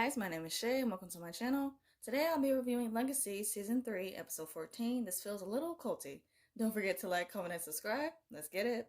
guys, my name is Shay and welcome to my channel. Today I'll be reviewing Legacies Season 3, Episode 14. This feels a little culty. Don't forget to like, comment, and subscribe. Let's get it.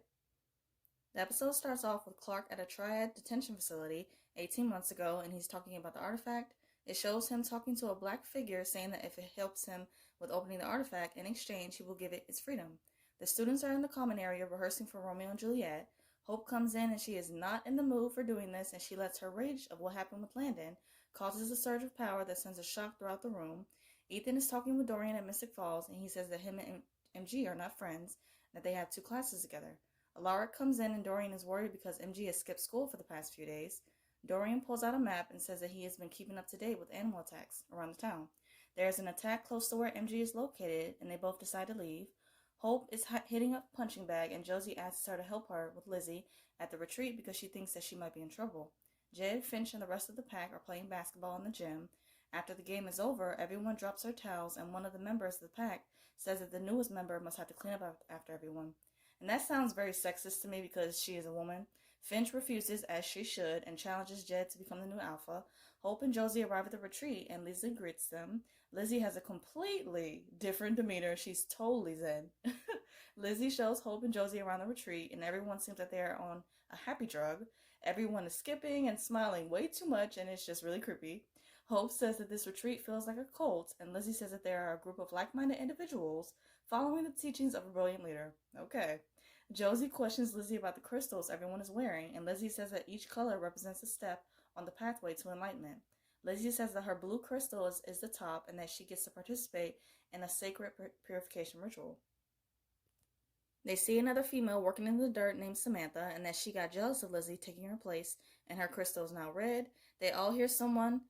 The episode starts off with Clark at a triad detention facility 18 months ago, and he's talking about the artifact. It shows him talking to a black figure saying that if it helps him with opening the artifact, in exchange he will give it its freedom. The students are in the common area rehearsing for Romeo and Juliet. Hope comes in and she is not in the mood for doing this, and she lets her rage of what happened with Landon causes a surge of power that sends a shock throughout the room. Ethan is talking with Dorian at Mystic Falls, and he says that him and MG are not friends, that they have 2 classes together. Alaric comes in and Dorian is worried because MG has skipped school for the past few days. Dorian pulls out a map and says that he has been keeping up to date with animal attacks around the town. There is an attack close to where MG is located, and they both decide to leave. Hope is hitting a punching bag, and Josie asks her to help her with Lizzie at the retreat because she thinks that she might be in trouble. Jed, Finch, and the rest of the pack are playing basketball in the gym. After the game is over, everyone drops their towels, and one of the members of the pack says that the newest member must have to clean up after everyone. And that sounds very sexist to me because she is a woman. Finch refuses, as she should, and challenges Jed to become the new alpha. Hope and Josie arrive at the retreat, and Lizzie greets them. Lizzie has a completely different demeanor. She's totally zen. Lizzie shows Hope and Josie around the retreat, and everyone seems that they are on a happy drug. Everyone is skipping and smiling way too much, and it's just really creepy. Hope says that this retreat feels like a cult, and Lizzie says that there are a group of like-minded individuals following the teachings of a brilliant leader. Okay. Josie questions Lizzie about the crystals everyone is wearing, and Lizzie says that each color represents a step on the pathway to enlightenment. Lizzie says that her blue crystal is the top and that she gets to participate in a sacred purification ritual. They see another female working in the dirt named Samantha, and that she got jealous of Lizzie taking her place, and her crystal is now red. They all hear someone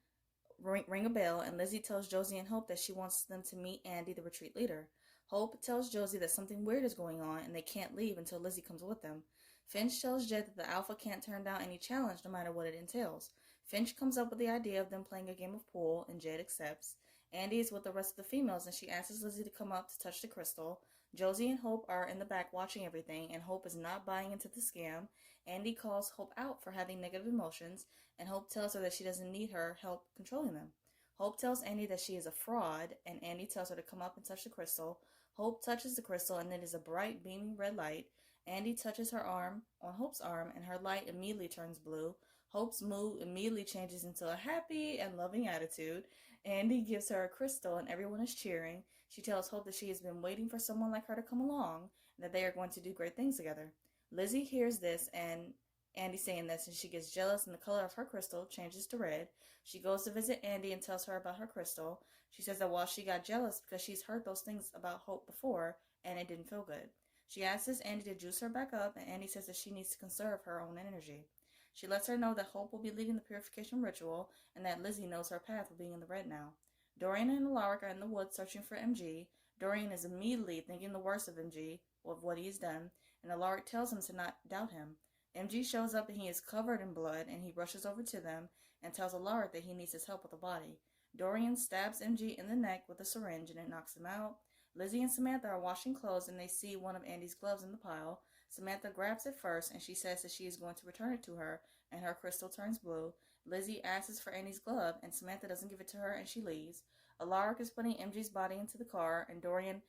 ring a bell, and Lizzie tells Josie and Hope that she wants them to meet Andy, the retreat leader. Hope tells Josie that something weird is going on, and they can't leave until Lizzie comes with them. Finch tells Jed that the alpha can't turn down any challenge no matter what it entails. Finch comes up with the idea of them playing a game of pool, and Jed accepts. Andy is with the rest of the females, and she asks Lizzie to come up to touch the crystal. Josie and Hope are in the back watching everything, and Hope is not buying into the scam. Andy calls Hope out for having negative emotions, and Hope tells her that she doesn't need her help controlling them. Hope tells Andy that she is a fraud, and Andy tells her to come up and touch the crystal. Hope touches the crystal, and it is a bright, beaming red light. Andy touches her arm on Hope's arm, and her light immediately turns blue. Hope's mood immediately changes into a happy and loving attitude. Andy gives her a crystal, and everyone is cheering. She tells Hope that she has been waiting for someone like her to come along, and that they are going to do great things together. Lizzie hears this, and Andy saying this, and she gets jealous, and the color of her crystal changes to red. She goes to visit Andy and tells her about her crystal. She says that while she got jealous because she's heard those things about Hope before, and it didn't feel good. She asks Andy to juice her back up, and Andy says that she needs to conserve her own energy. She lets her know that Hope will be leading the purification ritual, and that Lizzie knows her path of being in the red now. Dorian and Alaric are in the woods searching for MG. Dorian is immediately thinking the worst of MG, of what he's done, and Alaric tells him to not doubt him. MG shows up and he is covered in blood, and he rushes over to them and tells Alaric that he needs his help with the body. Dorian stabs MG in the neck with a syringe, and it knocks him out. Lizzie and Samantha are washing clothes, and they see one of Andy's gloves in the pile. Samantha grabs it first, and she says that she is going to return it to her, and her crystal turns blue. Lizzie asks for Andy's glove, and Samantha doesn't give it to her, and she leaves. Alaric is putting MG's body into the car, and Dorian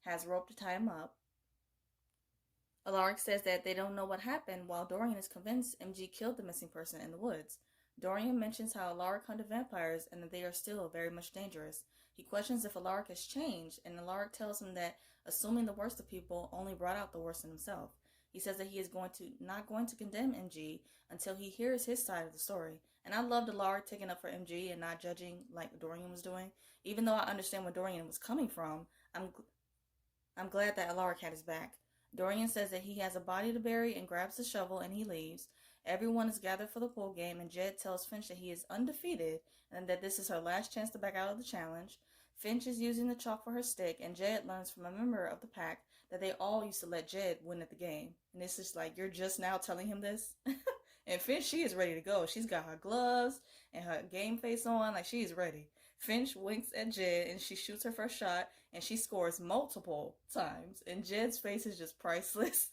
has rope to tie him up. Alaric says that they don't know what happened, while Dorian is convinced MG killed the missing person in the woods. Dorian mentions how Alaric hunted vampires and that they are still very much dangerous. He questions if Alaric has changed, and Alaric tells him that assuming the worst of people only brought out the worst in himself. He says that he is not going to condemn MG until he hears his side of the story. And I loved Alaric taking up for MG and not judging like Dorian was doing. Even though I understand where Dorian was coming from, I'm glad that Alaric had his back. Dorian says that he has a body to bury and grabs the shovel, and he leaves. Everyone is gathered for the pool game, and Jed tells Finch that he is undefeated and that this is her last chance to back out of the challenge. Finch is using the chalk for her stick, and Jed learns from a member of the pack that they all used to let Jed win at the game. And it's just like, you're just now telling him this? And Finch, she is ready to go. She's got her gloves and her game face on, like she is ready. Finch winks at Jed, and she shoots her first shot, and she scores multiple times. And Jed's face is just priceless.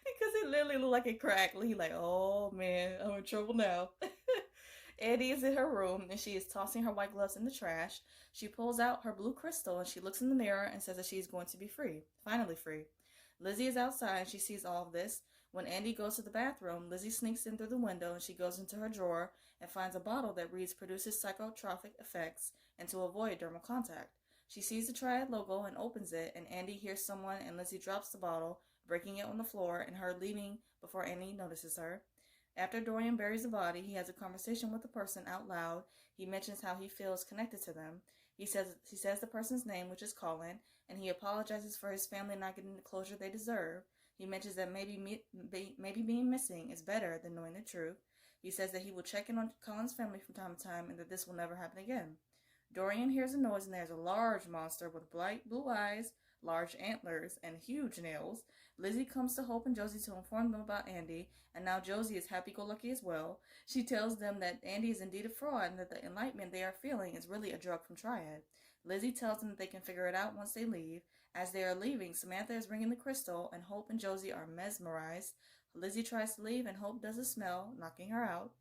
Because it literally looked like it cracked. He like, oh man, I'm in trouble now. Andy is in her room and she is tossing her white gloves in the trash. She pulls out her blue crystal and she looks in the mirror and says that she's going to be free. Finally free. Lizzie is outside and she sees all of this. When Andy goes to the bathroom, Lizzie sneaks in through the window and she goes into her drawer and finds a bottle that reads produces psychotropic effects and to avoid dermal contact. She sees the Triad logo and opens it, and Andy hears someone and Lizzie drops the bottle, breaking it on the floor and her leaving before Andy notices her. After Dorian buries the body, he has a conversation with the person out loud. He mentions how he feels connected to them. He says the person's name, which is Colin, and he apologizes for his family not getting the closure they deserve. He mentions that maybe being missing is better than knowing the truth. He says that he will check in on Colin's family from time to time and that this will never happen again. Dorian hears a noise and there's a large monster with bright blue eyes, large antlers, and huge nails. Lizzie comes to Hope and Josie to inform them about Andy, and now Josie is happy-go-lucky as well. She tells them that Andy is indeed a fraud and that the enlightenment they are feeling is really a drug from Triad. Lizzie tells them that they can figure it out once they leave. As they are leaving, Samantha is ringing the crystal, and Hope and Josie are mesmerized. Lizzie tries to leave, and Hope does a smell, knocking her out.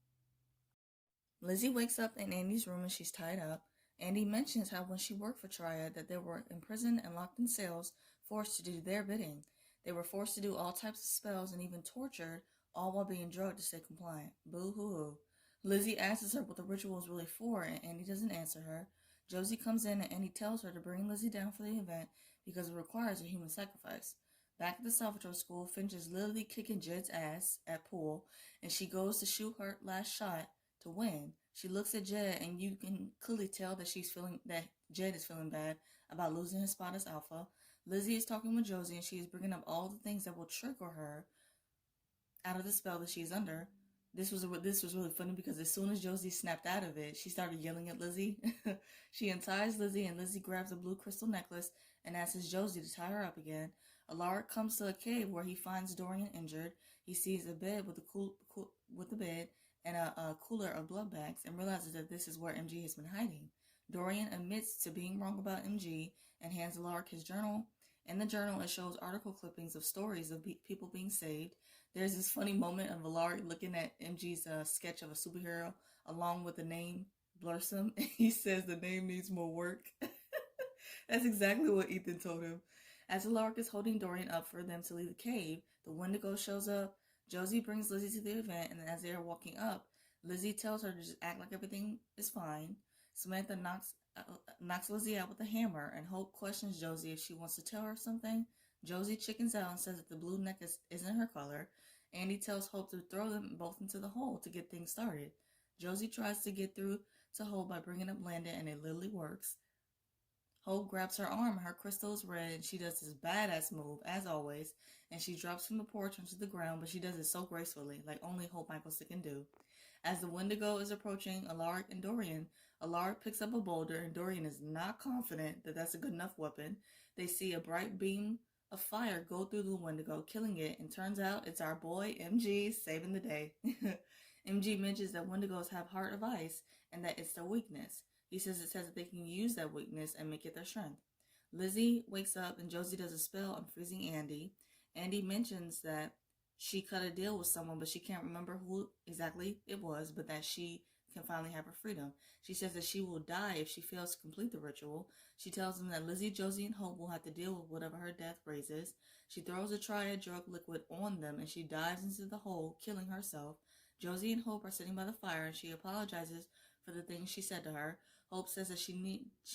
Lizzie wakes up in Andy's room and she's tied up. Andy mentions how when she worked for Triad that they were imprisoned and locked in cells, forced to do their bidding. They were forced to do all types of spells and even tortured, all while being drugged to stay compliant. Boo-hoo-hoo. Lizzie asks her what the ritual is really for, and Andy doesn't answer her. Josie comes in and Andy tells her to bring Lizzie down for the event because it requires a human sacrifice. Back at the Salvatore school, Finch is literally kicking Jed's ass at pool, and she goes to shoot her last shot to win. She looks at Jed, and you can clearly tell that Jed is feeling bad about losing his spot as alpha. Lizzie is talking with Josie, and she is bringing up all the things that will trigger her out of the spell that she's under. This was really funny because as soon as Josie snapped out of it, she started yelling at Lizzie. She unties Lizzie, and Lizzie grabs a blue crystal necklace and asks Josie to tie her up again. Alaric comes to a cave where he finds Dorian injured. He sees a bed with a bed and a cooler of blood bags and realizes that this is where MG has been hiding. Dorian admits to being wrong about MG and hands Alaric his journal. In the journal, it shows article clippings of stories of people being saved. There's this funny moment of Alaric looking at MG's sketch of a superhero along with the name Blursome. He says the name needs more work. That's exactly what Ethan told him. As Alaric is holding Dorian up for them to leave the cave, the Wendigo shows up. Josie brings Lizzie to the event, and as they are walking up, Lizzie tells her to just act like everything is fine. Samantha knocks Lizzie out with a hammer, and Hope questions Josie if she wants to tell her something. Josie chickens out and says that the blue necklace isn't her color. Andy tells Hope to throw them both into the hole to get things started. Josie tries to get through to Hope by bringing up Landon, and it literally works. Hope grabs her arm, her crystal is red, and she does this badass move, as always, and she drops from the porch onto the ground, but she does it so gracefully, like only Hope Michelson can do. As the Wendigo is approaching Alaric and Dorian, Alaric picks up a boulder, and Dorian is not confident that that's a good enough weapon. They see a bright beam of fire go through the Wendigo, killing it, and turns out it's our boy MG saving the day. MG mentions that Wendigos have heart of ice, and that it's their weakness. He says that they can use that weakness and make it their strength. Lizzie wakes up and Josie does a spell on freezing Andy. Andy mentions that she cut a deal with someone, but she can't remember who exactly it was, but that she can finally have her freedom. She says that she will die if she fails to complete the ritual. She tells them that Lizzie, Josie, and Hope will have to deal with whatever her death raises. She throws a Triad drug liquid on them and she dives into the hole, killing herself. Josie and Hope are sitting by the fire and she apologizes for the things she said to her. Hope says that she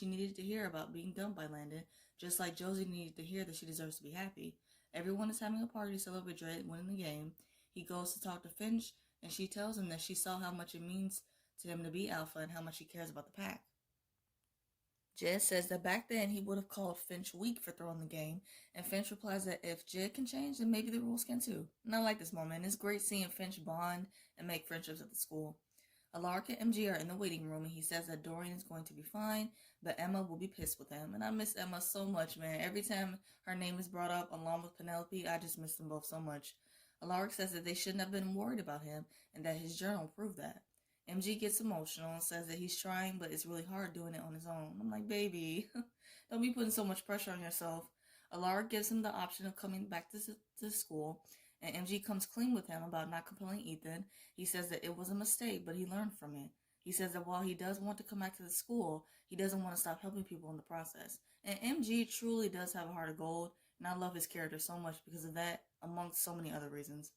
needed to hear about being dumped by Landon, just like Josie needed to hear that she deserves to be happy. Everyone is having a party to celebrate Dredd winning the game. He goes to talk to Finch, and she tells him that she saw how much it means to him to be Alpha and how much he cares about the pack. Jed says that back then he would have called Finch weak for throwing the game, and Finch replies that if Jed can change, then maybe the rules can too. And I like this moment. It's great seeing Finch bond and make friendships at the school. Alaric and MG are in the waiting room, and he says that Dorian is going to be fine, but Emma will be pissed with him. And I miss Emma so much, man. Every time her name is brought up, along with Penelope, I just miss them both so much. Alaric says that they shouldn't have been worried about him, and that his journal proved that. MG gets emotional and says that he's trying, but it's really hard doing it on his own. I'm like, baby, don't be putting so much pressure on yourself. Alaric gives him the option of coming back to school, and MG comes clean with him about not compelling Ethan. He says that it was a mistake, but he learned from it. He says that while he does want to come back to the school, he doesn't want to stop helping people in the process. And MG truly does have a heart of gold, and I love his character so much because of that, amongst so many other reasons.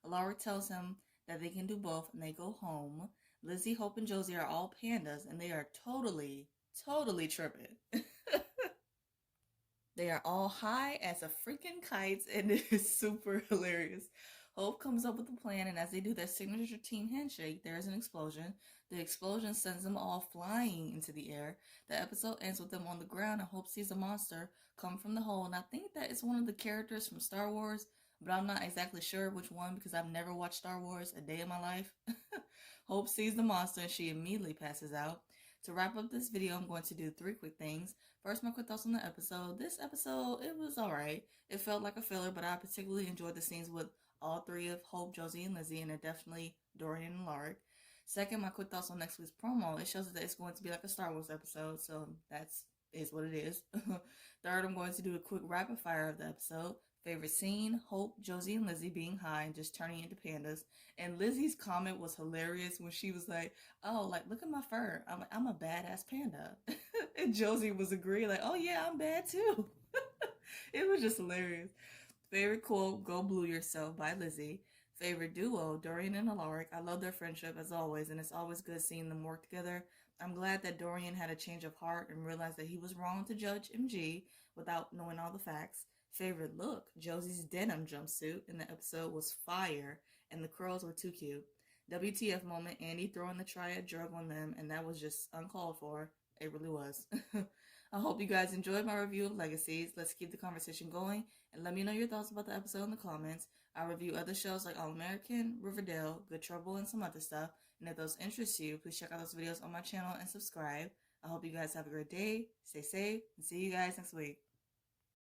Alaric tells him that they can do both, and they go home. Lizzie, Hope, and Josie are all pandas, and they are totally tripping. They are all high as a freaking kites, and it is super hilarious. Hope comes up with a plan, and as they do their signature team handshake, there is an explosion. The explosion sends them all flying into the air. The episode ends with them on the ground, and Hope sees a monster come from the hole. And I think that is one of the characters from Star Wars, but I'm not exactly sure which one because I've never watched Star Wars a day in my life. Hope sees the monster, and she immediately passes out. To wrap up this video, I'm going to do 3 quick things. First, my quick thoughts on the episode. This episode, it was alright. It felt like a filler, but I particularly enjoyed the scenes with all 3 of Hope, Josie, and Lizzie, and definitely Dorian and Alaric. Second, my quick thoughts on next week's promo. It shows that it's going to be like a Star Wars episode, so that's what it is. Third, I'm going to do a quick rapid fire of the episode. Favorite scene, Hope, Josie, and Lizzie being high and just turning into pandas. And Lizzie's comment was hilarious when she was like, oh, like, look at my fur. I'm a badass panda. And Josie was agreeing, like, oh yeah, I'm bad too. It was just hilarious. Favorite quote, go blue yourself by Lizzie. Favorite duo, Dorian and Alaric. I love their friendship as always, and it's always good seeing them work together. I'm glad that Dorian had a change of heart and realized that he was wrong to judge MG without knowing all the facts. Favorite look, Josie's denim jumpsuit in the episode was fire, and the curls were too cute. WTF moment, Andy throwing the triad drug on them, and that was just uncalled for. It really was. I hope you guys enjoyed my review of Legacies. Let's keep the conversation going, and let me know your thoughts about the episode in the comments. I'll review other shows like All American, Riverdale, Good Trouble, and some other stuff. And if those interest you, please check out those videos on my channel and subscribe. I hope you guys have a great day, stay safe, and see you guys next week.